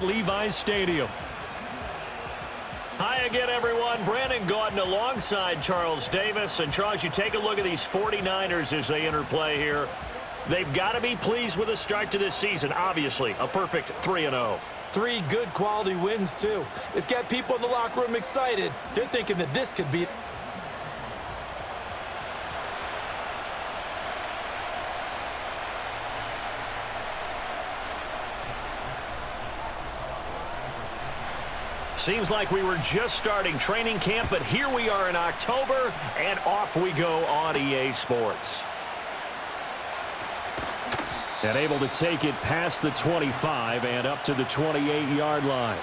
Levi's Stadium. Hi again, everyone. Brandon Gaudin alongside Charles Davis. And Charles, you take a look at these 49ers as they enter play here. They've got to be pleased with the start to this season. Obviously, a perfect 3-0. 3 good quality wins, too. It's got people in the locker room excited. They're thinking that this could be... Seems like we were just starting training camp, but here we are in October, and off we go on EA Sports. And able to take it past the 25 and up to the 28-yard line.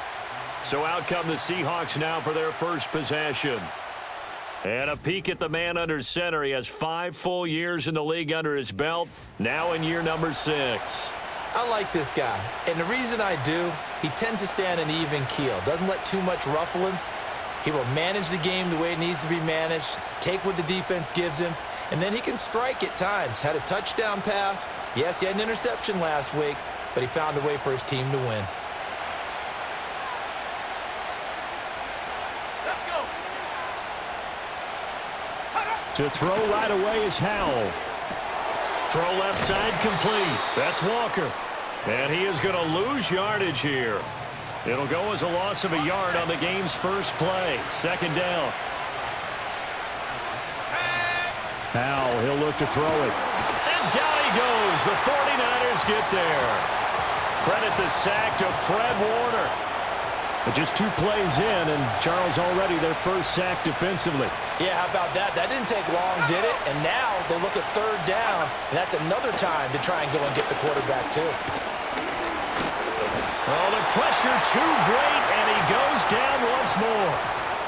So out come the Seahawks now for their first possession. And a peek at the man under center. He has 5 full years in the league under his belt, now in year number 6. I like this guy, and the reason I do, he tends to stay on an even keel, doesn't let too much ruffle him. He will manage the game the way it needs to be managed, take what the defense gives him, and then he can strike at times. Had a touchdown pass. Yes, he had an interception last week, but he found a way for his team to win. Let's go. To throw right away is Howell. Throw left side complete. That's Walker. And he is going to lose yardage here. It'll go as a loss of a yard on the game's first play. Second down. Now he'll look to throw it. And down he goes. The 49ers get there. Credit the sack to Fred Warner. But just 2 plays in, and Charles already their first sack defensively. Yeah, how about that? That didn't take long, did it? And now they look at third down, and that's another time to try and go and get the quarterback, too. Oh, the pressure too great, and he goes down once more.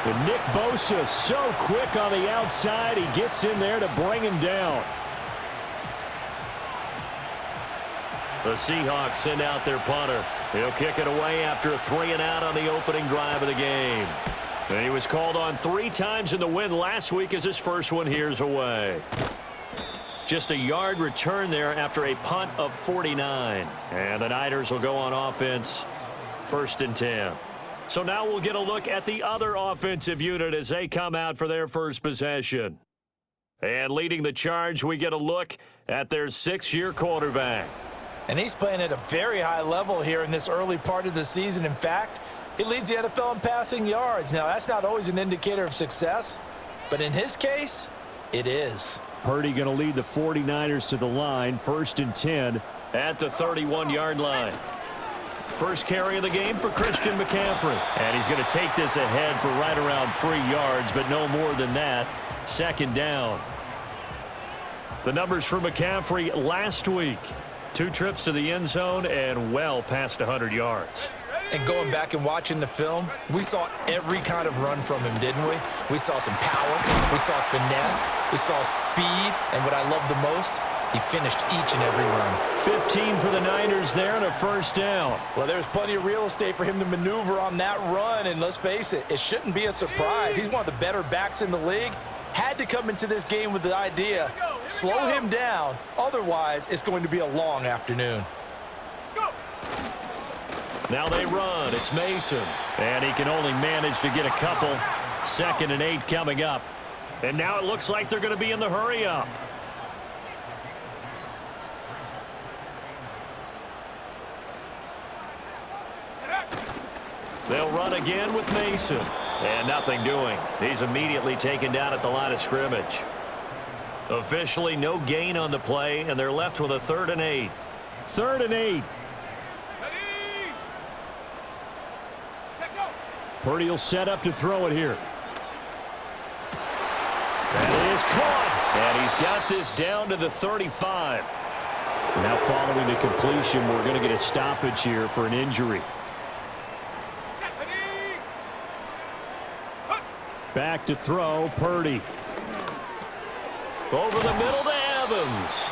And Nick Bosa so quick on the outside, he gets in there to bring him down. The Seahawks send out their punter. He'll kick it away after a 3-and-out on the opening drive of the game. And he was called on 3 times in the win last week as his first one here's away. Just a yard return there after a punt of 49. And the Niners will go on offense, 1st and 10. So now we'll get a look at the other offensive unit as they come out for their first possession. And leading the charge, we get a look at their 6th-year quarterback. And he's playing at a very high level here in this early part of the season. In fact, he leads the NFL in passing yards. Now, that's not always an indicator of success, but in his case, it is. Purdy going to lead the 49ers to the line, 1st and 10 at the 31-yard line. First carry of the game for Christian McCaffrey. And he's going to take this ahead for right around 3 yards, but no more than that. 2nd down. The numbers for McCaffrey last week. 2 trips to the end zone and well past 100 yards. And going back and watching the film, we saw every kind of run from him, didn't we? We saw some power, we saw finesse, we saw speed, and what I love the most, he finished each and every run. 15 for the Niners there and a 1st down. Well, there's plenty of real estate for him to maneuver on that run, and let's face it, it shouldn't be a surprise. He's one of the better backs in the league. Had to come into this game with the idea, slow him down, otherwise it's going to be a long afternoon. Now they run. It's Mason. And he can only manage to get a couple. 2nd and 8 coming up. And now it looks like they're going to be in the hurry up. They'll run again with Mason. And nothing doing. He's immediately taken down at the line of scrimmage. Officially no gain on the play, and they're left with a 3rd and 8. 3rd and 8. Purdy will set up to throw it here. That is caught. And he's got this down to the 35. Now following the completion, we're going to get a stoppage here for an injury. Back to throw, Purdy. Over the middle to Evans.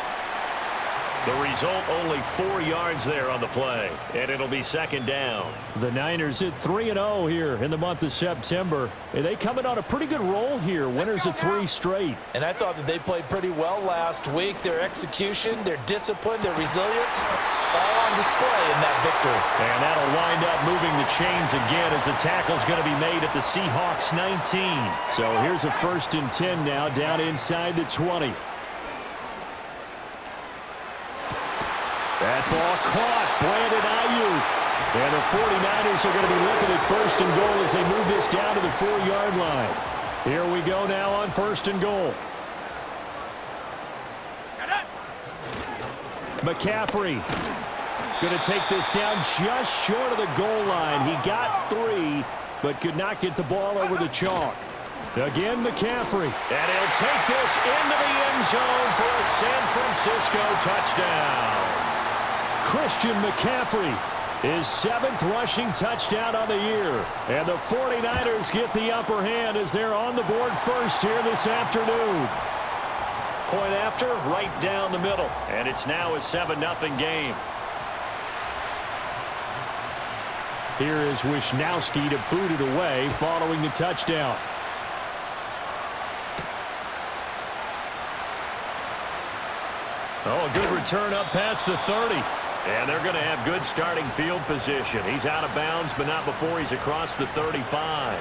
The result, only 4 yards there on the play, and it'll be second down. The Niners at 3-0 here in the month of September. And they coming on a pretty good roll here, winners of 3 straight. And I thought that they played pretty well last week. Their execution, their discipline, their resilience, all on display in that victory. And that'll wind up moving the chains again as the tackle's going to be made at the Seahawks 19. So here's a 1st and 10 now, down inside the 20. That ball caught. Brandon Ayuk. And the 49ers are going to be looking at 1st and goal as they move this down to the 4-yard line. Here we go now on 1st and goal. McCaffrey going to take this down just short of the goal line. He got 3, but could not get the ball over the chalk. Again, McCaffrey. And he'll take this into the end zone for a San Francisco touchdown. Christian McCaffrey, his 7th rushing touchdown on the year. And the 49ers get the upper hand as they're on the board first here this afternoon. Point after, right down the middle. And it's now a 7-0 game. Here is Wisnowski to boot it away following the touchdown. Oh, a good return up past the 30. And they're going to have good starting field position. He's out of bounds, but not before he's across the 35.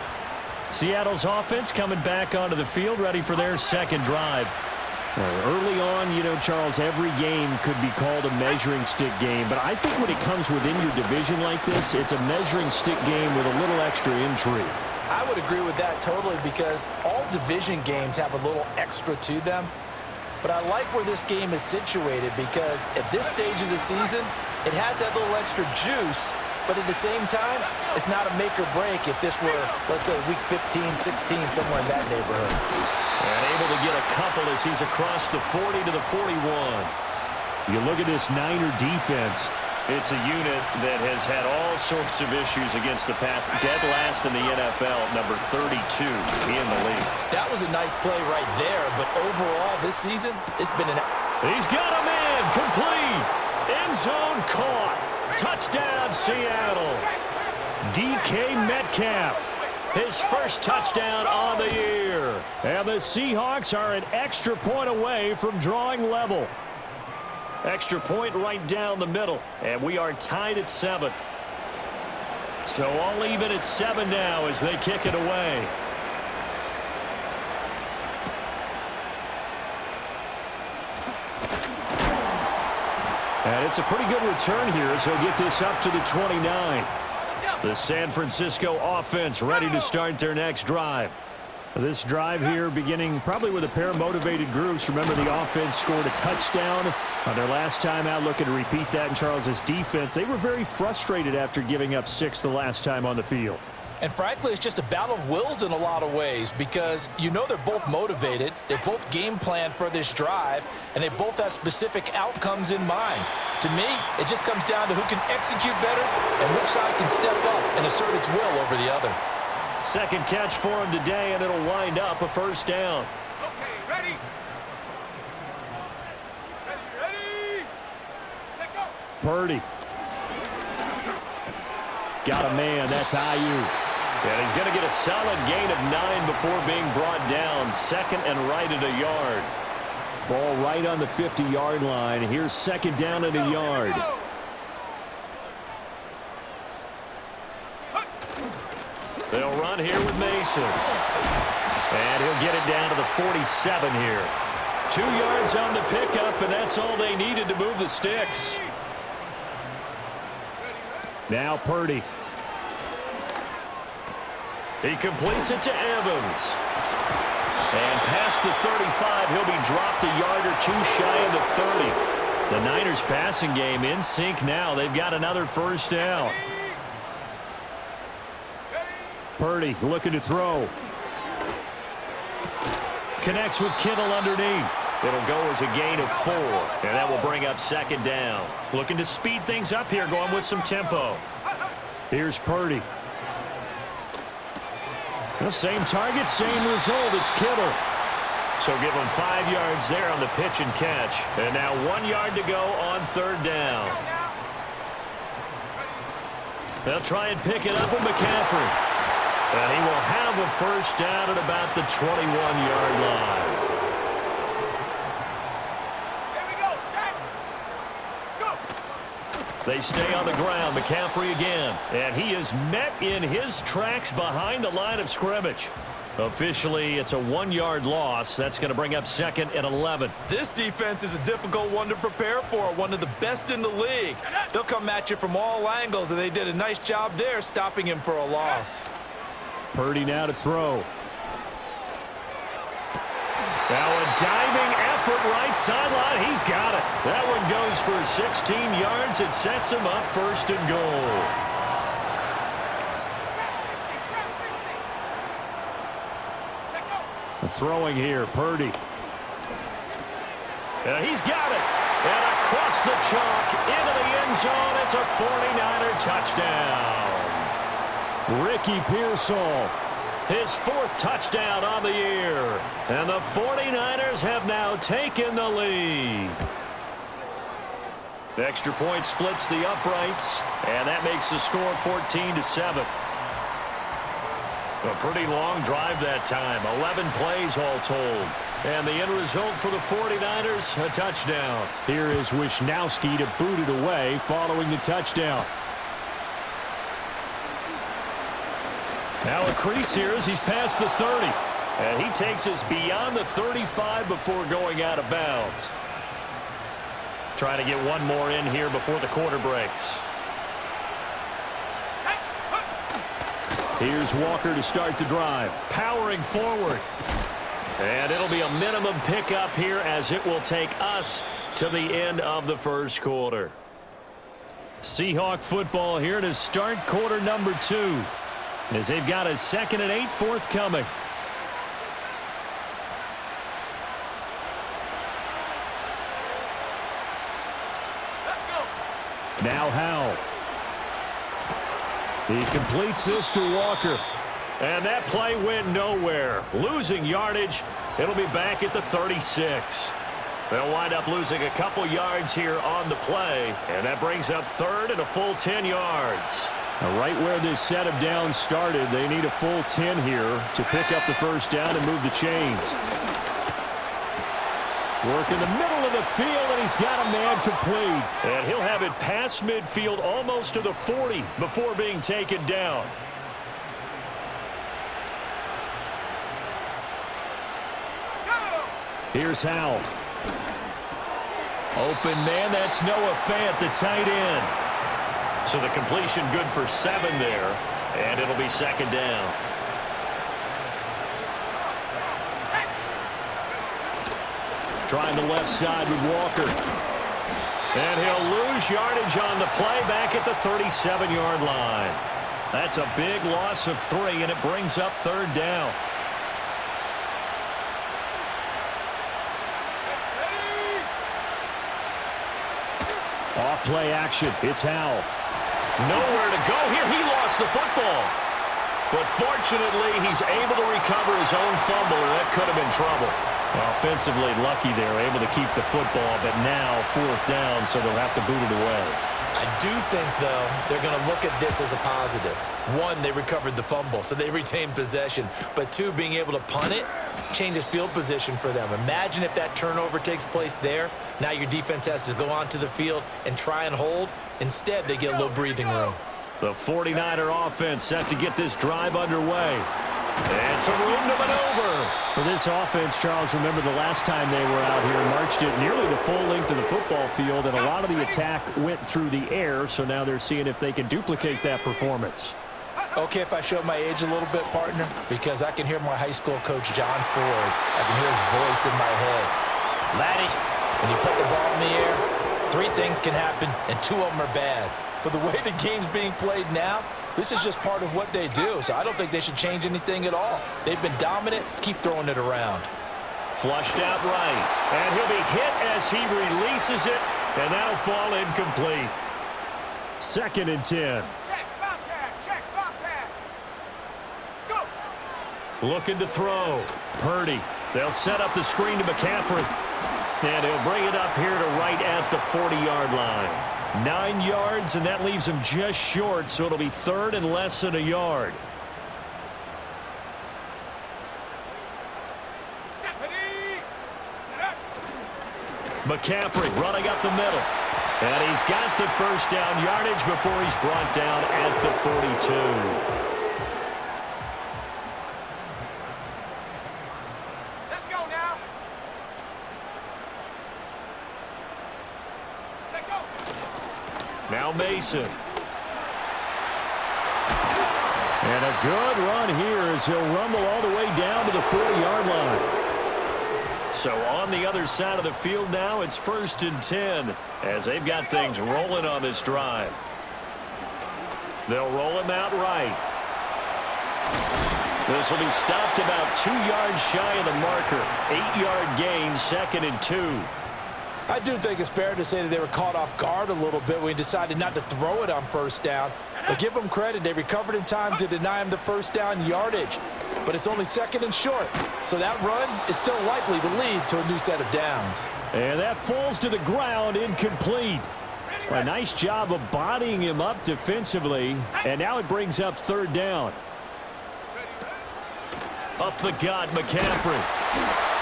Seattle's offense coming back onto the field, ready for their second drive. Early on, you know, Charles, every game could be called a measuring stick game. But I think when it comes within your division like this, it's a measuring stick game with a little extra intrigue. I would agree with that totally because all division games have a little extra to them. But I like where this game is situated because at this stage of the season, it has that little extra juice, but at the same time, it's not a make or break if this were, let's say, week 15, 16, somewhere in that neighborhood. And able to get a couple as he's across the 40 to the 41. You look at this Niner defense. It's a unit that has had all sorts of issues against the pass. Dead last in the NFL, number 32 in the league. That was a nice play right there, but overall this season, it's been an... He's got a man, complete. End zone caught. Touchdown, Seattle. DK Metcalf. His first touchdown on the year. And the Seahawks are an extra point away from drawing level. Extra point right down the middle. And we are tied at 7. So all even at 7 now as they kick it away. And it's a pretty good return here as he'll get this up to the 29. The San Francisco offense ready to start their next drive. This drive here beginning probably with a pair of motivated groups. Remember, the offense scored a touchdown on their last time out, looking to repeat that in Charles's defense. They were very frustrated after giving up 6 the last time on the field. And frankly, it's just a battle of wills in a lot of ways because you know they're both motivated, they both game plan for this drive, and they both have specific outcomes in mind. To me, it just comes down to who can execute better and which side can step up and assert its will over the other. Second catch for him today, and it'll wind up a first down. Okay, ready? Ready? Take go. Purdy. Got a man. That's Ayuk. And he's going to get a solid gain of 9 before being brought down. Second and right at a yard. Ball right on the 50-yard line. Here's second down and a yard. They'll run here with Mason. And he'll get it down to the 47 here. 2 yards on the pickup, and that's all they needed to move the sticks. Now Purdy. He completes it to Evans. And past the 35, he'll be dropped a yard or 2 shy of the 30. The Niners passing game in sync now. They've got another first down. Purdy looking to throw. Connects with Kittle underneath. It'll go as a gain of 4. And that will bring up second down. Looking to speed things up here, going with some tempo. Here's Purdy. The same target, same result. It's Kittle. So give him 5 yards there on the pitch and catch. And now 1 yard to go on third down. They'll try and pick it up with McCaffrey. And he will have a first down at about the 21-yard line. Here we go, set. Go. They stay on the ground. McCaffrey again. And he is met in his tracks behind the line of scrimmage. Officially, it's a 1-yard loss. That's going to bring up second and 11. This defense is a difficult one to prepare for, one of the best in the league. They'll come at you from all angles, and they did a nice job there stopping him for a loss. Purdy now to throw. Now a diving effort right sideline. He's got it. That one goes for 16 yards. It sets him up first and goal. Throwing here, Purdy. And he's got it. And across the chalk into the end zone. It's a 49er touchdown. Ricky Pearsall. His 4th touchdown on the year. And the 49ers have now taken the lead. The extra point splits the uprights. And that makes the score 14-7. A pretty long drive that time. 11 plays all told. And the end result for the 49ers, a touchdown. Here is Wisnowski to boot it away following the touchdown. Now a crease here as he's past the 30. And he takes us beyond the 35 before going out of bounds. Trying to get one more in here before the quarter breaks. Here's Walker to start the drive. Powering forward. And it'll be a minimum pickup here as it will take us to the end of the first quarter. Seahawk football here to start quarter number 2. As they've got a 2nd and 8 forthcoming. Let's go. Now Howell. He completes this to Walker. And that play went nowhere. Losing yardage. It'll be back at the 36. They'll wind up losing a couple yards here on the play. And that brings up 3rd and a full 10 yards. Now right where this set of downs started, they need a full 10 here to pick up the first down and move the chains. Work in the middle of the field, and he's got a man complete. And he'll have it past midfield almost to the 40 before being taken down. Here's Howell. Open man, that's Noah Fant, the tight end. So the completion good for 7 there, and it'll be 2nd down. Trying the left side with Walker. And he'll lose yardage on the play back at the 37-yard line. That's a big loss of 3, and it brings up 3rd down. Off play action. It's Howell. Nowhere to go here. He lost the football. But fortunately, he's able to recover his own fumble, and that could have been trouble. Offensively lucky there, able to keep the football, but now 4th down, so they'll have to boot it away. I do think, though, they're going to look at this as a positive. 1, they recovered the fumble, so they retained possession. But 2, being able to punt it changes field position for them. Imagine if that turnover takes place there. Now your defense has to go onto the field and try and hold. Instead, they get a little breathing room. The 49er offense set to get this drive underway. And some room to maneuver. For this offense, Charles, remember the last time they were out here, marched it nearly the full length of the football field, and a lot of the attack went through the air, so now they're seeing if they can duplicate that performance. Okay, if I show my age a little bit, partner, because I can hear my high school coach, John Ford. I can hear his voice in my head. Laddie, when you put the ball in the air, 3 things can happen, and 2 of them are bad. But the way the game's being played now, this is just part of what they do, so I don't think they should change anything at all. They've been dominant. Keep throwing it around. Flushed out right. And he'll be hit as he releases it, and that'll fall incomplete. 2nd and 10. Check, Bobcat, check, Bobcat. Go. Looking to throw. Purdy. They'll set up the screen to McCaffrey. And he'll bring it up here to right at the 40-yard line. 9 yards, and that leaves him just short, so it'll be third and less than a yard. McCaffrey running up the middle. And he's got the first down yardage before he's brought down at the 42. Let's go now. Take go. Now Mason. And a good run here as he'll rumble all the way down to the 40-yard line. So on the other side of the field now, it's 1st and 10 as they've got things rolling on this drive. They'll roll him out right. This will be stopped about 2 yards shy of the marker. 8-yard gain, 2nd and 2. I do think it's fair to say that they were caught off guard a little bit when he decided not to throw it on first down. But give them credit, they recovered in time to deny him the first down yardage. But it's only 2nd and short, so that run is still likely to lead to a new set of downs. And that falls to the ground, incomplete. A nice job of bodying him up defensively, and now it brings up 3rd down. Up the gut, McCaffrey.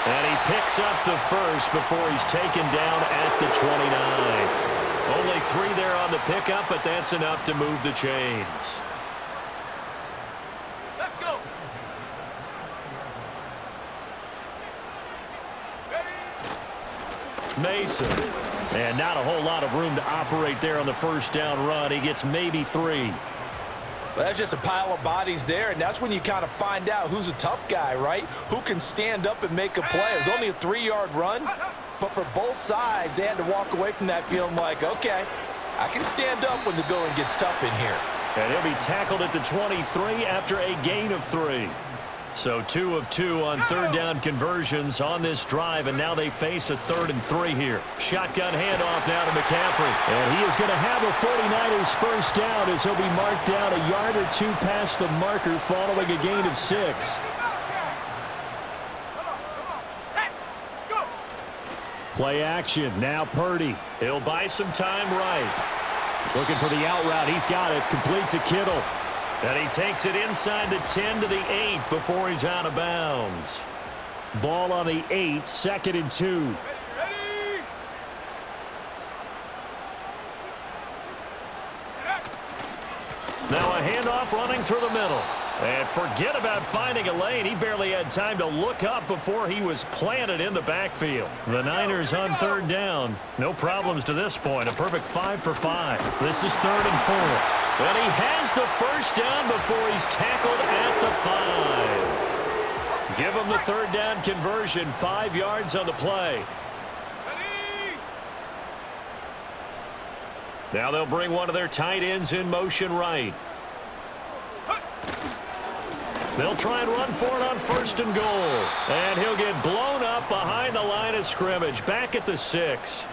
And he picks up the first before he's taken down at the 29. Only 3 there on the pickup, but that's enough to move the chains. Let's go. Mason. And not a whole lot of room to operate there on the first down run. He gets maybe 3. Well, that's just a pile of bodies there, and that's when you kind of find out who's a tough guy, right? Who can stand up and make a play. It was only a 3-yard run, but for both sides, they had to walk away from that feeling like, okay, I can stand up when the going gets tough in here. And he'll be tackled at the 23 after a gain of 3. So 2 of 2 on 3rd down conversions on this drive, and now they face a 3rd and 3 here. Shotgun handoff now to McCaffrey. And he is going to have a 49ers first down as he'll be marked down a yard or 2 past the marker following a gain of 6. Set. Go. Play action. Now Purdy. He'll buy some time right. Looking for the out route. He's got it. Complete to Kittle. And he takes it inside the 10 to the 8 before he's out of bounds. Ball on the 8, 2nd and 2. Ready. Now a handoff running through the middle. And forget about finding a lane. He barely had time to look up before he was planted in the backfield. The Niners on 3rd down. No problems to this point. A perfect 5 for 5. This is 3rd and 4. And he has the first down before he's tackled at the 5. Give him the 3rd down conversion. 5 yards on the play. Ready. Now they'll bring one of their tight ends in motion right. They'll try and run for it on 1st and goal. And he'll get blown up behind the line of scrimmage. Back at the 6.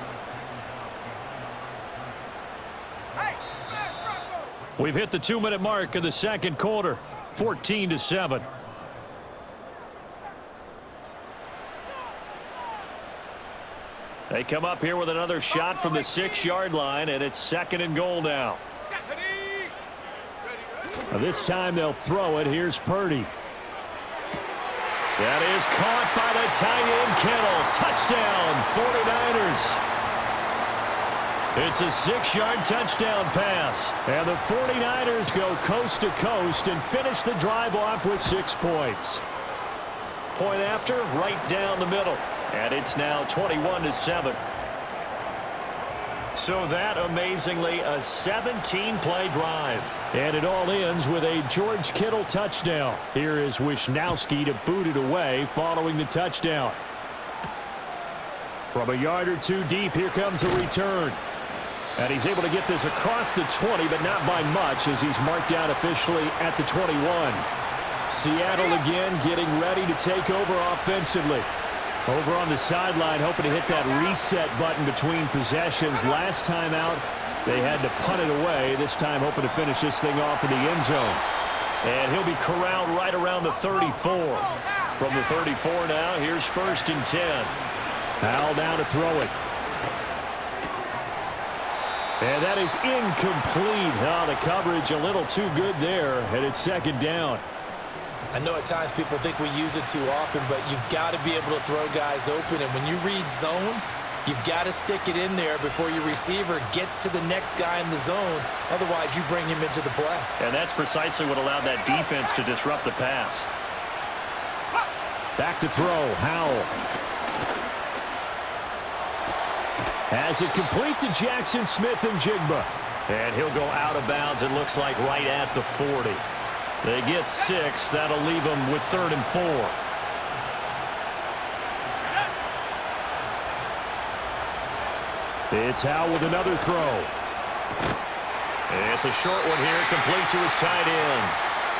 Hey. We've hit the 2-minute mark of the 2nd quarter. 14-7. They come up here with another shot from the 6-yard line, and it's 2nd and goal now. This time they'll throw it. Here's Purdy. That is caught by the tight end Kittle. Touchdown, 49ers. It's a 6-yard touchdown pass. And the 49ers go coast to coast and finish the drive off with 6 points. Point after, right down the middle. And it's now 21-7. So that, amazingly, a 17-play drive. And it all ends with a George Kittle touchdown. Here is Wisnowski to boot it away following the touchdown. From a yard or 2 deep, here comes a return. And he's able to get this across the 20, but not by much as he's marked down officially at the 21. Seattle again getting ready to take over offensively. Over on the sideline, hoping to hit that reset button between possessions. Last time out, they had to punt it away. This time, hoping to finish this thing off in the end zone. And he'll be corralled right around the 34. From the 34 now, here's 1st and 10. Howell down to throw it. And that is incomplete. Oh, the coverage a little too good there, and it's 2nd down. I know at times people think we use it too often, but you've got to be able to throw guys open. And when you read zone, you've got to stick it in there before your receiver gets to the next guy in the zone. Otherwise, you bring him into the play. And that's precisely what allowed that defense to disrupt the pass. Back to throw, Howell. Has it complete to Jackson Smith-Njigba. And he'll go out of bounds, it looks like, right at the 40. They get 6. That'll leave them with 3rd and 4. It's Howell with another throw. It's a short one here, complete to his tight end.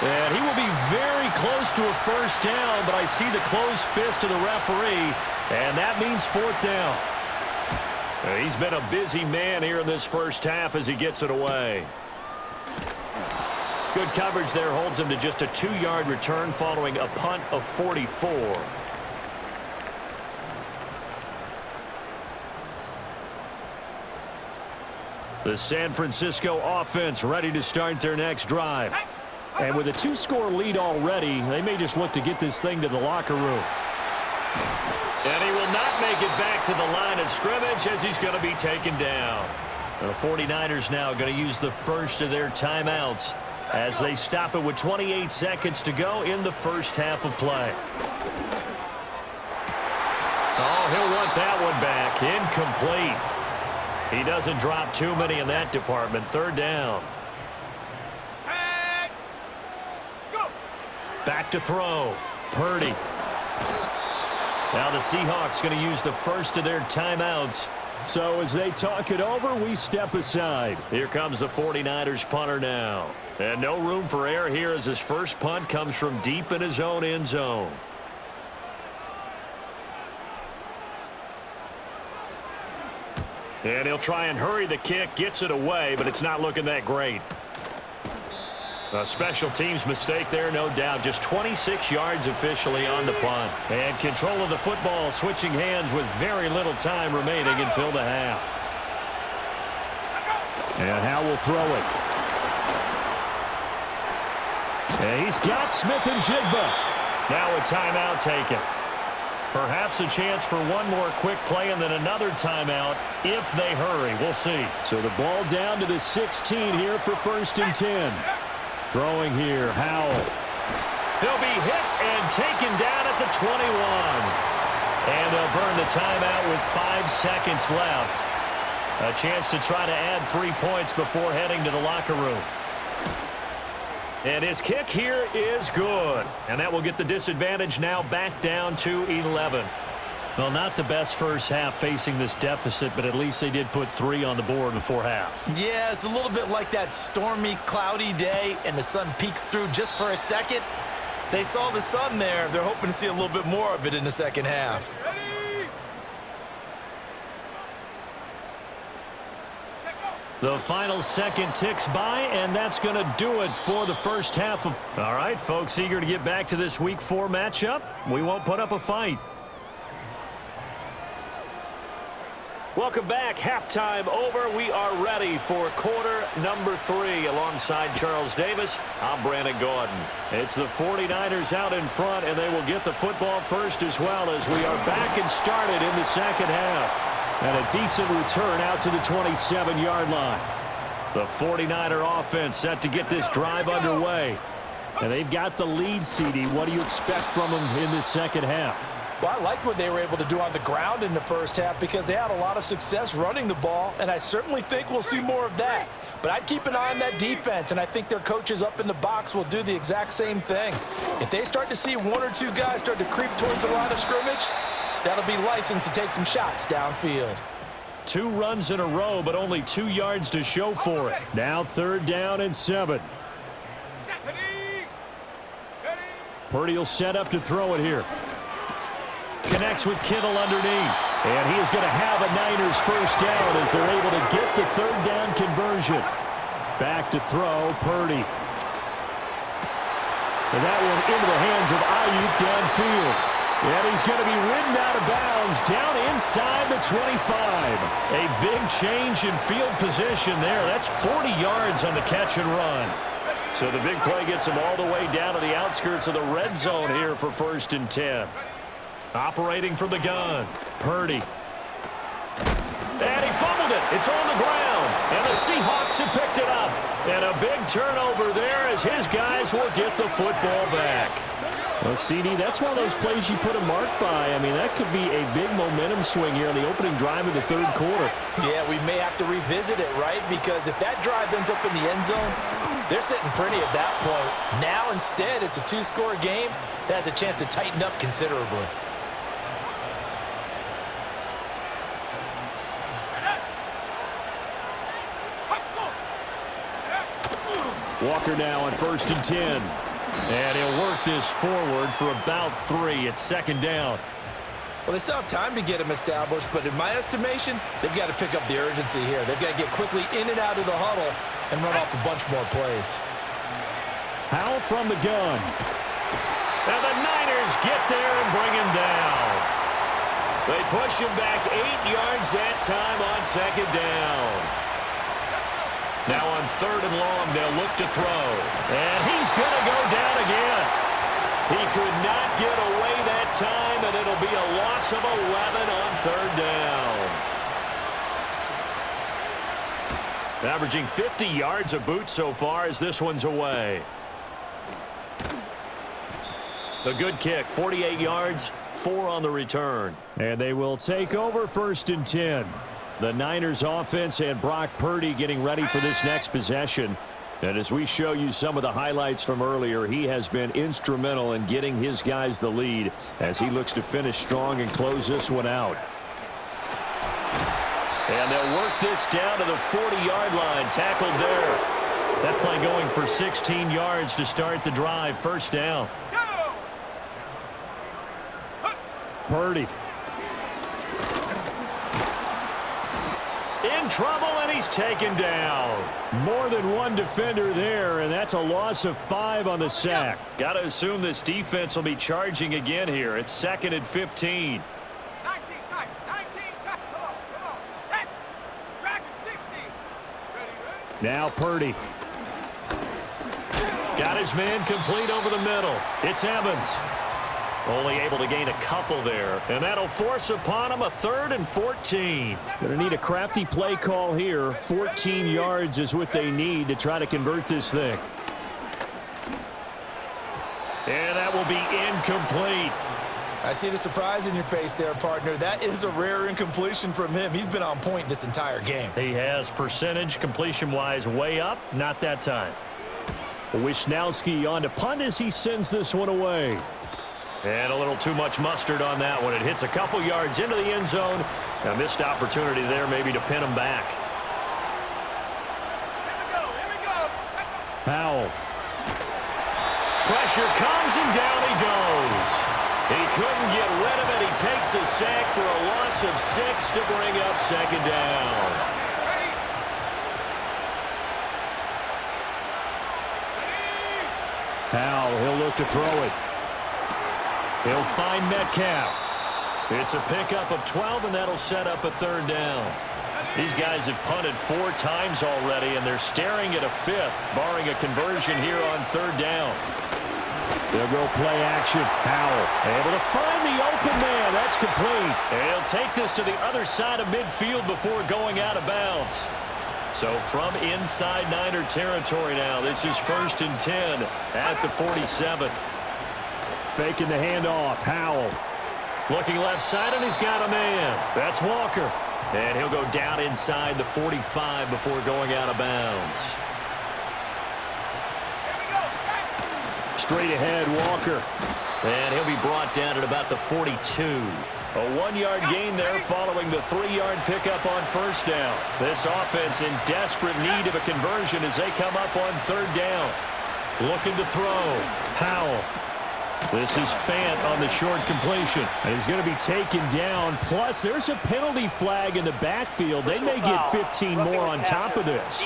And he will be very close to a 1st down, but I see the closed fist of the referee, and that means 4th down. He's been a busy man here in this 1st half as he gets it away. Good coverage there holds him to just a 2-yard return following a punt of 44. The San Francisco offense ready to start their next drive. And with a 2-score lead already, they may just look to get this thing to the locker room. And he will not make it back to the line of scrimmage as he's going to be taken down. The 49ers now going to use the first of their timeouts as they stop it with 28 seconds to go in the 1st half of play. Oh, he'll want that one back. Incomplete. He doesn't drop too many in that department. 3rd down. Set. Go. Back to throw. Purdy. Now the Seahawks going to use the first of their timeouts. So as they talk it over, we step aside. Here comes the 49ers punter now. And no room for error here as his first punt comes from deep in his own end zone. And he'll try and hurry the kick, gets it away, but it's not looking that great. A special teams mistake there, no doubt. Just 26 yards officially on the punt. And control of the football switching hands with very little time remaining until the half. And Howell will throw it. And he's got Smith-Njigba. Now a timeout taken. Perhaps a chance for one more quick play and then another timeout if they hurry. We'll see. So the ball down to the 16 here for 1st and 10. Throwing here, Howell. He'll be hit and taken down at the 21. And they'll burn the timeout with 5 seconds left. A chance to try to add 3 points before heading to the locker room. And his kick here is good. And that will get the disadvantage now back down to 11. Well, not the best first half facing this deficit, but at least they did put 3 on the board before half. Yeah, it's a little bit like that stormy, cloudy day, and the sun peeks through just for a second. They saw the sun there. They're hoping to see a little bit more of it in the 2nd half. Ready. Set, go. The final second ticks by, and that's going to do it for the first half of... All right, folks, eager to get back to this Week 4 matchup. We won't put up a fight. Welcome back. Halftime over. We are ready for quarter number 3. Alongside Charles Davis, I'm Brandon Gordon. It's the 49ers out in front, and they will get the football first as well as we are back and started in the 2nd half. And a decent return out to the 27-yard line. The 49er offense set to get this drive underway. And they've got the lead, CD. What do you expect from them in this 2nd half? Well, I liked what they were able to do on the ground in the 1st half because they had a lot of success running the ball, and I certainly think we'll see more of that. But I'd keep an eye on that defense, and I think their coaches up in the box will do the exact same thing. If they start to see 1 or 2 guys start to creep towards the line of scrimmage, that'll be licensed to take some shots downfield. 2 runs in a row, but only 2 yards to show for it. Now 3rd down and 7. Set. Ready. Ready. Purdy will set up to throw it here. Connects with Kittle underneath. And he is going to have a Niners first down as they're able to get the 3rd down conversion. Back to throw, Purdy. And that one into the hands of Ayuk downfield. And he's going to be ridden out of bounds down inside the 25. A big change in field position there. That's 40 yards on the catch and run. So the big play gets him all the way down to the outskirts of the red zone here for 1st and 10. Operating from the gun, Purdy. And he fumbled it. It's on the ground. And the Seahawks have picked it up. And a big turnover there as his guys will get the football back. Well, CD, that's one of those plays you put a mark by. I mean, that could be a big momentum swing here on the opening drive of the 3rd quarter. Yeah, we may have to revisit it, right? Because if that drive ends up in the end zone, they're sitting pretty at that point. Now, instead, it's a 2-score game that has a chance to tighten up considerably. Walker now on 1st and 10. And he'll work this forward for about 3. It's 2nd down. Well, they still have time to get him established, but in my estimation, they've got to pick up the urgency here. They've got to get quickly in and out of the huddle and run off a bunch more plays. Howell from the gun. And the Niners get there and bring him down. They push him back 8 yards that time on 2nd down. Now on 3rd and long, they'll look to throw. And he's going to go down again. He could not get away that time, and it'll be a loss of 11 on 3rd down. Averaging 50 yards a boot so far as this one's away. A good kick, 48 yards, 4 on the return. And they will take over 1st and 10. The Niners offense and Brock Purdy getting ready for this next possession. And as we show you some of the highlights from earlier, he has been instrumental in getting his guys the lead as he looks to finish strong and close this one out. And they'll work this down to the 40-yard line, tackled there. That play going for 16 yards to start the drive, 1st down. Purdy. In trouble, and he's taken down. More than one defender there, and that's a loss of 5 on the sack. Got to assume this defense will be charging again here. It's 2nd and 15. 19 tight. 19 tight. Come on. Set. Dragon 60. Ready. Now Purdy. Got his man complete over the middle. It's Evans. Only able to gain a couple there. And that'll force upon him a 3rd and 14. Going to need a crafty play call here. 14 yards is what they need to try to convert this thing. And that will be incomplete. I see the surprise in your face there, partner. That is a rare incompletion from him. He's been on point this entire game. He has percentage completion-wise way up. Not that time. Wisnowski on to punt as he sends this one away. And a little too much mustard on that one. It hits a couple yards into the end zone. A missed opportunity there maybe to pin him back. Here we go. Howell. Pressure comes and down he goes. He couldn't get rid of it. He takes a sack for a loss of 6 to bring up 2nd down. Howell, he'll look to throw it. He'll find Metcalf. It's a pickup of 12, and that'll set up a 3rd down. These guys have punted 4 times already, and they're staring at a 5th, barring a conversion here on 3rd down. They'll go play action. Howell able to find the open man. That's complete. And he'll take this to the other side of midfield before going out of bounds. So from inside Niner territory now, this is 1st and 10 at the 47. Faking the handoff. Howell. Looking left side, and he's got a man. That's Walker. And he'll go down inside the 45 before going out of bounds. Straight ahead, Walker. And he'll be brought down at about the 42. A 1-yard gain there following the 3-yard pickup on 1st down. This offense in desperate need of a conversion as they come up on 3rd down. Looking to throw. Howell. This is Fant on the short completion. And he's going to be taken down. Plus, there's a penalty flag in the backfield. They may get 15 more on top of this.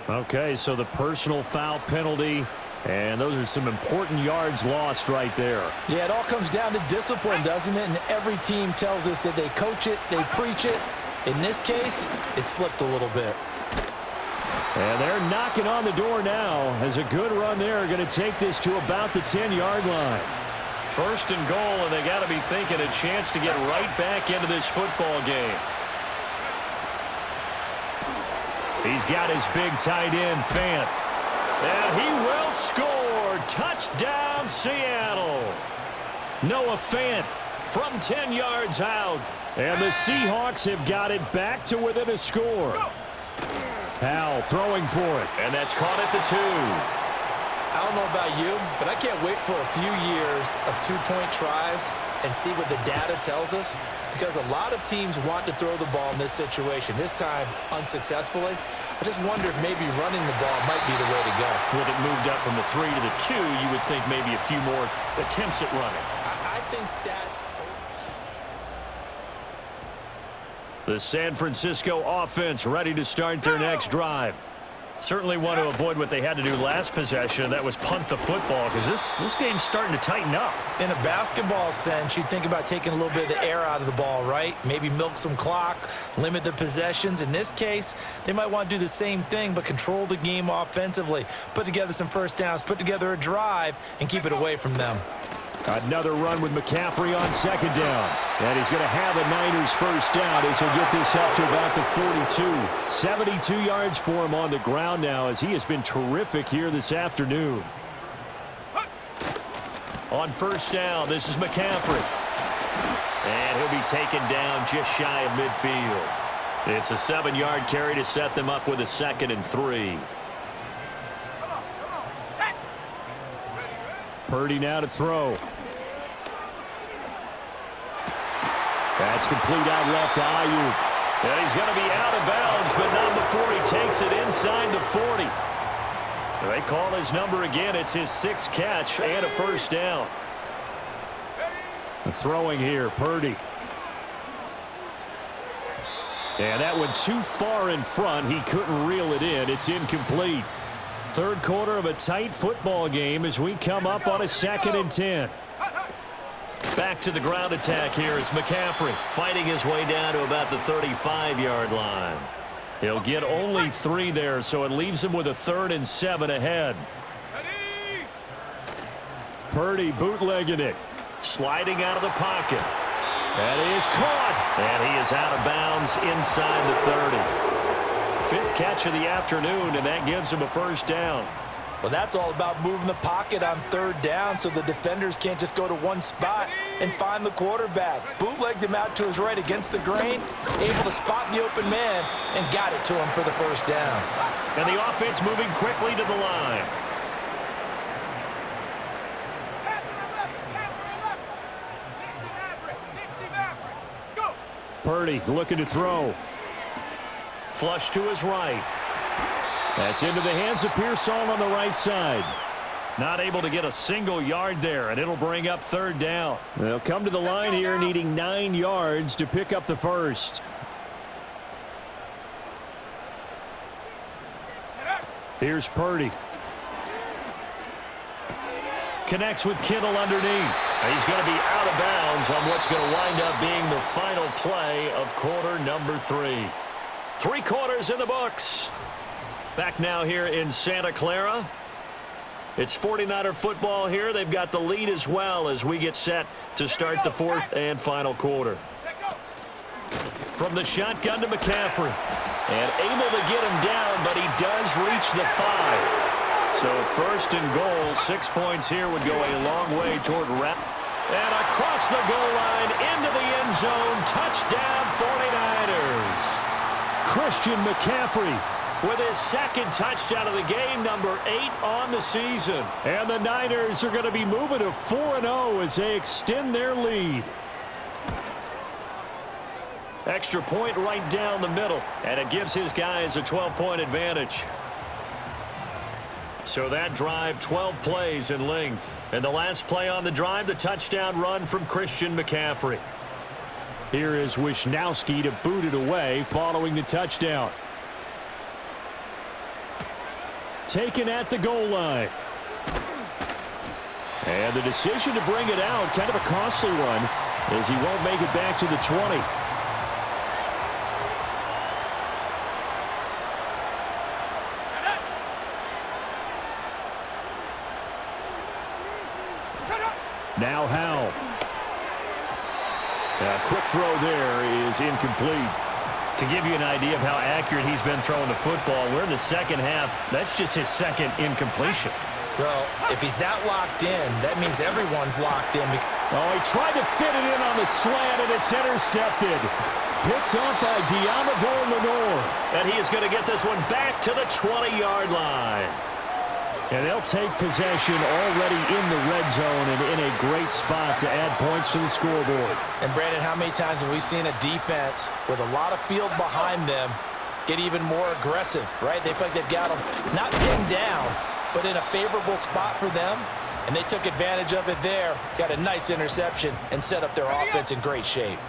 Okay, so the personal foul penalty, and those are some important yards lost right there. Yeah, it all comes down to discipline, doesn't it? And every team tells us that they coach it, they preach it. In this case, it slipped a little bit. And they're knocking on the door now as a good run there are going to take this to about the 10-yard line. First and goal, and they got to be thinking a chance to get right back into this football game. He's got his big tight end, Fant. And he will score. Touchdown, Seattle. Noah Fant. From 10 yards out. And the Seahawks have got it back to within a score. Powell throwing for it. And that's caught at the 2. I don't know about you, but I can't wait for a few years of two-point tries and see what the data tells us, because a lot of teams want to throw the ball in this situation, this time unsuccessfully. I just wonder if maybe running the ball might be the way to go. With it moved up from the 3 to the 2, you would think maybe a few more attempts at running. I think stats... The San Francisco offense ready to start their next drive. Certainly want to avoid what they had to do last possession. That was punt the football, because this game's starting to tighten up. In a basketball sense, you think about taking a little bit of the air out of the ball, right? Maybe milk some clock, limit the possessions. In this case, they might want to do the same thing, but control the game offensively. Put together some first downs, put together a drive, and keep it away from them. Another run with McCaffrey on second down. And he's going to have a Niners first down as he'll get this up to about the 42. 72 yards for him on the ground now, as he has been terrific here this afternoon. On first down, this is McCaffrey. And he'll be taken down just shy of midfield. It's a 7-yard carry to set them up with a 2nd and 3. Purdy now to throw. That's complete out left to Ayuk. And he's going to be out of bounds, but not before he takes it inside the 40. They call his number again. It's his 6th catch and a first down. The throwing here, Purdy. And that went too far in front. He couldn't reel it in. It's incomplete. Third quarter of a tight football game as we come up on a 2nd and 10. Back to the ground attack here. It's McCaffrey fighting his way down to about the 35-yard line. He'll get only 3 there, so it leaves him with a 3rd and 7 ahead. Purdy bootlegging it. Sliding out of the pocket. That is caught. And he is out of bounds inside the 30. 5th catch of the afternoon, and that gives him a first down. Well, that's all about moving the pocket on 3rd down so the defenders can't just go to one spot and find the quarterback. Bootlegged him out to his right against the grain, able to spot the open man, and got it to him for the first down. And the offense moving quickly to the line. Purdy looking to throw. Flush to his right. That's into the hands of Pearsall on the right side. Not able to get a single yard there, and it'll bring up 3rd down. They'll come to the line here needing 9 yards to pick up the first. Here's Purdy. Connects with Kittle underneath. He's going to be out of bounds on what's going to wind up being the final play of quarter number 3. 3 quarters in the books. Back now here in Santa Clara. It's 49er football here. They've got the lead as well as we get set to start the 4th and final quarter. From the shotgun to McCaffrey. And able to get him down, but he does reach the 5. So 1st and goal, 6 points here would go a long way toward wrap. And across the goal line into the end zone. Touchdown 49ers. Christian McCaffrey with his 2nd touchdown of the game, number 8 on the season. And the Niners are going to be moving to 4-0 as they extend their lead. Extra point right down the middle, and it gives his guys a 12-point advantage. So that drive, 12 plays in length. And the last play on the drive, the touchdown run from Christian McCaffrey. Here is Wisnowski to boot it away following the touchdown. taken at the goal line. And the decision to bring it out, kind of a costly one, as he won't make it back to the 20. Now Howell. A quick throw there is incomplete. To give you an idea of how accurate he's been throwing the football, we're in the second half. That's just his second incompletion. Well, if he's that locked in, that means everyone's locked in. Oh, he tried to fit it in on the slant, and it's intercepted. Picked up by Diamador Lenore. And he is going to get this one back to the 20-yard line. And they'll take possession already in the red zone and in a great spot to add points to the scoreboard. And, Brandon, how many times have we seen a defense with a lot of field behind them get even more aggressive, right? They feel like they've got them not pinned down, but in a favorable spot for them, and they took advantage of it there, got a nice interception, and set up their offense in great shape.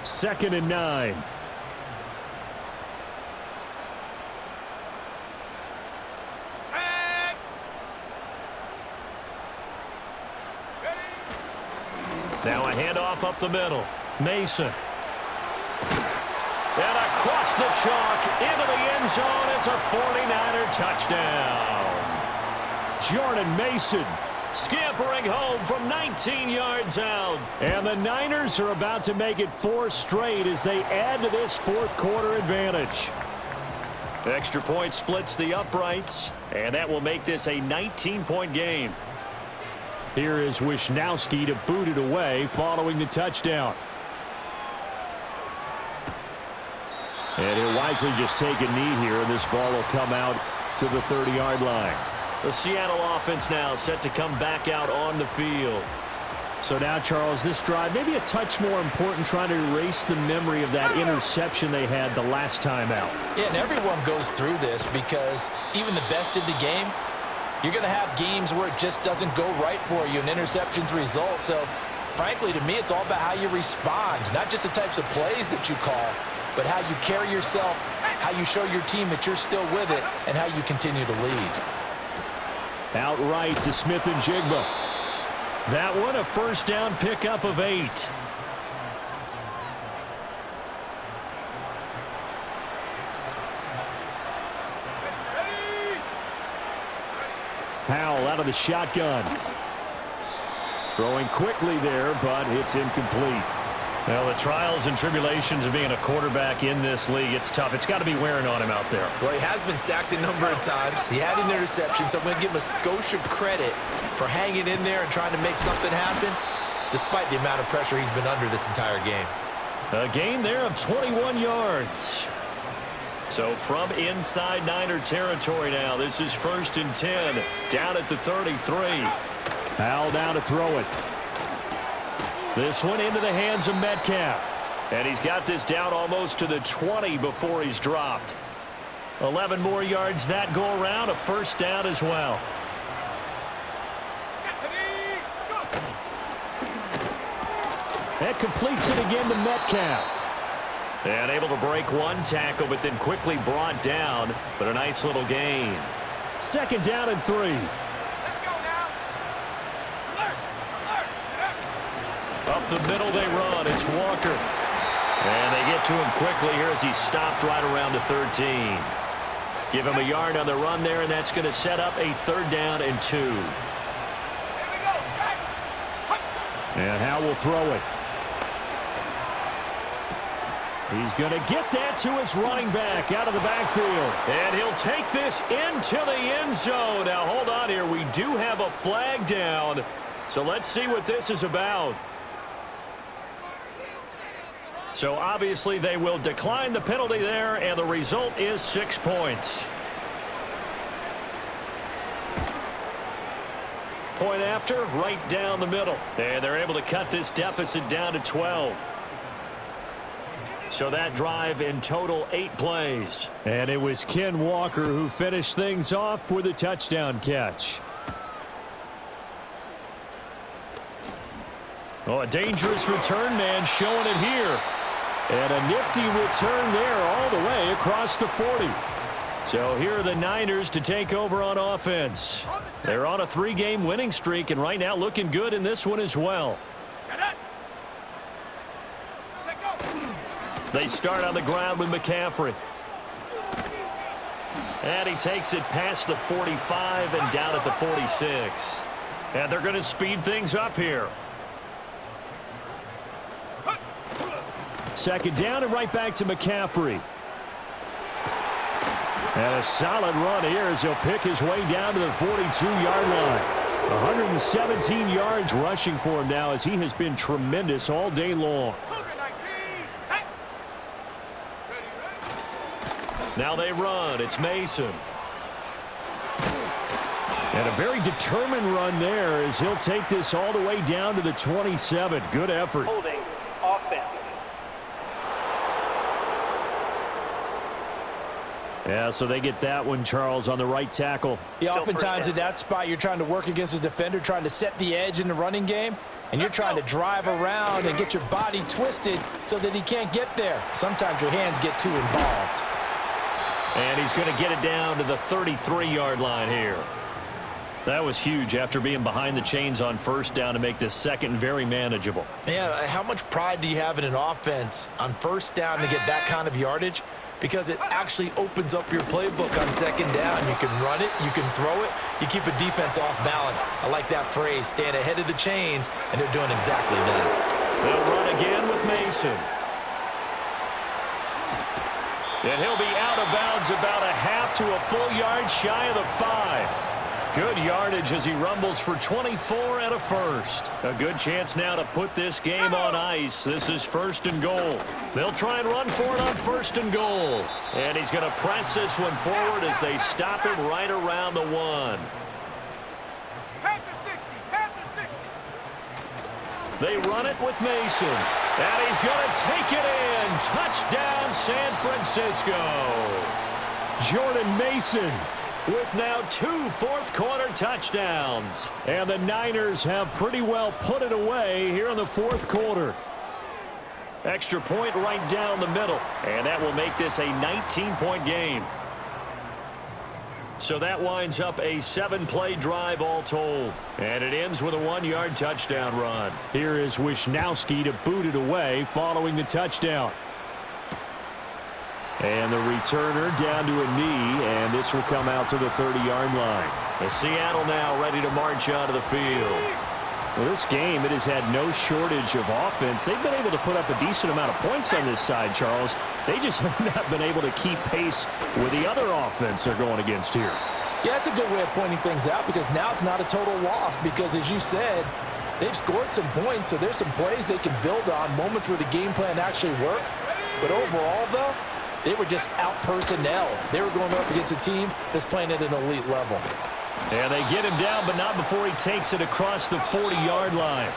2nd and 9. Now a handoff up the middle. Mason. And across the chalk into the end zone. It's a 49er touchdown. Jordan Mason scampering home from 19 yards out. And the Niners are about to make it 4 straight as they add to this fourth quarter advantage. Extra point splits the uprights, and that will make this a 19-point game. Here is Wisnowski to boot it away following the touchdown. And he'll wisely just take a knee here, and this ball will come out to the 30-yard line. The Seattle offense now set to come back out on the field. So now, Charles, this drive maybe a touch more important, trying to erase the memory of that interception they had the last time out. Yeah, and everyone goes through this because even the best in the game, you're going to have games where it just doesn't go right for you, and interceptions result. So, frankly, to me, it's all about how you respond, not just the types of plays that you call, but how you carry yourself, how you show your team that you're still with it, and how you continue to lead. Outright to Smith and Jigba. That one a first down pickup of 8. Howell out of the shotgun. Throwing quickly there, but it's incomplete. Well, the trials and tribulations of being a quarterback in this league, it's tough. It's got to be wearing on him out there. Well, he has been sacked a number of times. He had an interception, so I'm going to give him a skosh of credit for hanging in there and trying to make something happen, despite the amount of pressure he's been under this entire game. A gain there of 21 yards. So from inside Niner territory now, this is 1st and 10, down at the 33. Howell down to throw it. This one into the hands of Metcalf. And he's got this down almost to the 20 before he's dropped. 11 more yards that go around, a first down as well. That completes it again to Metcalf. And able to break one tackle, but then quickly brought down. But a nice little gain. 2nd down and 3. Let's go now. Alert! Alert! Up the middle they run. It's Walker. And they get to him quickly here as he stopped right around the 13. Give him a yard on the run there, and that's going to set up a 3rd down and 2. Here we go. Set. And Howell will throw it. He's going to get that to his running back out of the backfield. And he'll take this into the end zone. Now, hold on here. We do have a flag down. So let's see what this is about. So obviously they will decline the penalty there, and the result is 6 points. Point after, right down the middle. And they're able to cut this deficit down to 12. So that drive in total 8 plays. And it was Ken Walker who finished things off with a touchdown catch. Oh, a dangerous return man showing it here. And a nifty return there all the way across the 40. So here are the Niners to take over on offense. They're on a 3-game winning streak, and right now looking good in this one as well. They start on the ground with McCaffrey. And he takes it past the 45 and down at the 46. And they're going to speed things up here. Second down and right back to McCaffrey. And a solid run here as he'll pick his way down to the 42-yard line. 117 yards rushing for him now as he has been tremendous all day long. Now they run. It's Mason. And a very determined run there as he'll take this all the way down to the 27. Good effort. Holding offense. Yeah, so they get that one, Charles, on the right tackle. Yeah, oftentimes in that spot, you're trying to work against a defender, trying to set the edge in the running game, and you're trying to drive around and get your body twisted so that he can't get there. Sometimes your hands get too involved. And he's going to get it down to the 33-yard line here. That was huge after being behind the chains on first down to make this second very manageable. Yeah, how much pride do you have in an offense on first down to get that kind of yardage? Because it actually opens up your playbook on second down. You can run it, you can throw it, you keep a defense off balance. I like that phrase, stand ahead of the chains, and they're doing exactly that. They'll run again with Mason. And he'll be out of bounds about a half to a full yard shy of the 5. Good yardage as he rumbles for 24 and a first. A good chance now to put this game on ice. This is first and goal. They'll try and run for it on first and goal. And he's going to press this one forward as they stop him right around the 1. They run it with Mason. And he's going to take it in. Touchdown, San Francisco. Jordan Mason with now 2 fourth-quarter touchdowns. And the Niners have pretty well put it away here in the fourth quarter. Extra point right down the middle. And that will make this a 19-point game. So that winds up a 7-play drive all told. And it ends with a 1-yard touchdown run. Here is Wisnowski to boot it away following the touchdown. And the returner down to a knee, and this will come out to the 30-yard line. The Seattle now ready to march onto the field. Well, this game, it has had no shortage of offense. They've been able to put up a decent amount of points on this side, Charles. They just have not been able to keep pace with the other offense they're going against here. Yeah, that's a good way of pointing things out because now it's not a total loss because, as you said, they've scored some points, so there's some plays they can build on, moments where the game plan actually worked. But overall, though, they were just out personnel. They were going up against a team that's playing at an elite level. And they get him down, but not before he takes it across the 40-yard line.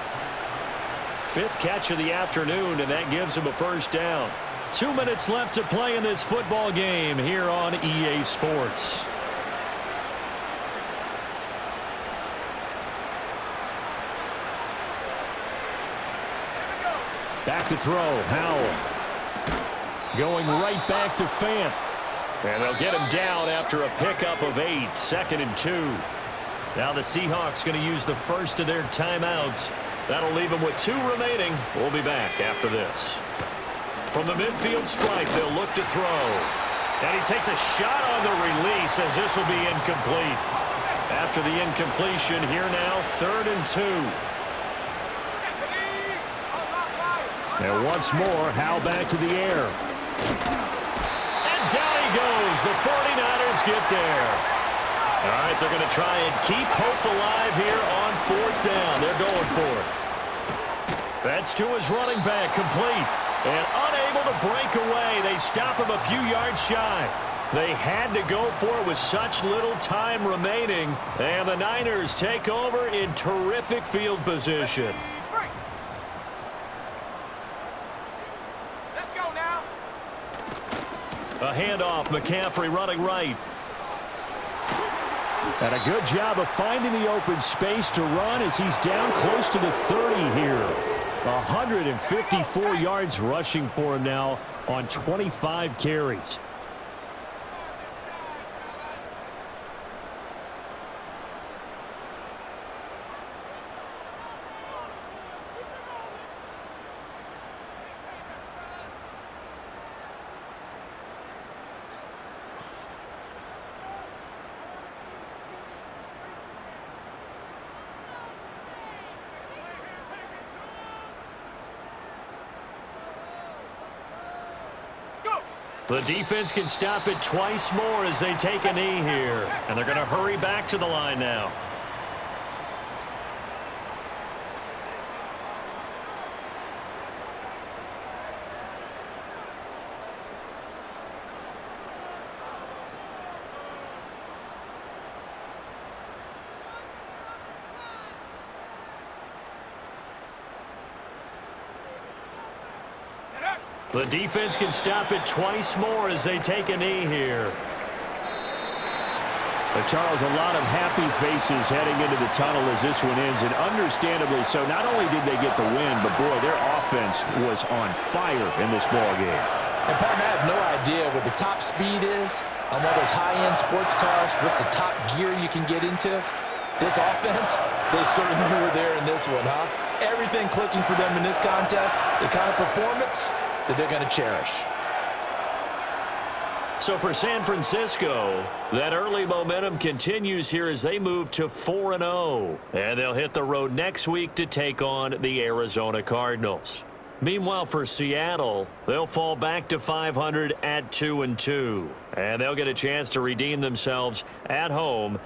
5th catch of the afternoon, and that gives him a first down. 2 minutes left to play in this football game here on EA Sports. Back to throw, Howell. Going right back to Fant. And they'll get him down after a pickup of 8, 2nd and 2. Now the Seahawks going to use the first of their timeouts. That'll leave them with 2 remaining. We'll be back after this. From the midfield stripe, they'll look to throw. And he takes a shot on the release as this will be incomplete. After the incompletion, here now, 3rd and 2. And once more, Howell back to the air. And down he goes. The 49ers get there. All right, they're going to try and keep hope alive here on 4th down. They're going for it. That's to his running back, complete. And unable to break away. They stop him a few yards shy. They had to go for it with such little time remaining. And the Niners take over in terrific field position. Let's go now. A handoff, McCaffrey running right. And a good job of finding the open space to run as he's down close to the 30 here. 154 yards rushing for him now on 25 carries. The defense can stop it twice more as they take a knee here. And they're going to hurry back to the line now. The defense can stop it twice more as they take a knee here. Charles, a lot of happy faces heading into the tunnel as this one ends, and understandably so. Not only did they get the win, but boy, their offense was on fire in this ball game. And partner, I have no idea what the top speed is on one of those high-end sports cars. What's the top gear you can get into? This offense, they certainly were there in this one, huh? Everything clicking for them in this contest, the kind of performance that they're going to cherish. So for San Francisco, that early momentum continues here as they move to 4-0. And they'll hit the road next week to take on the Arizona Cardinals. Meanwhile, for Seattle, they'll fall back to 500 at 2-2. And they'll get a chance to redeem themselves at home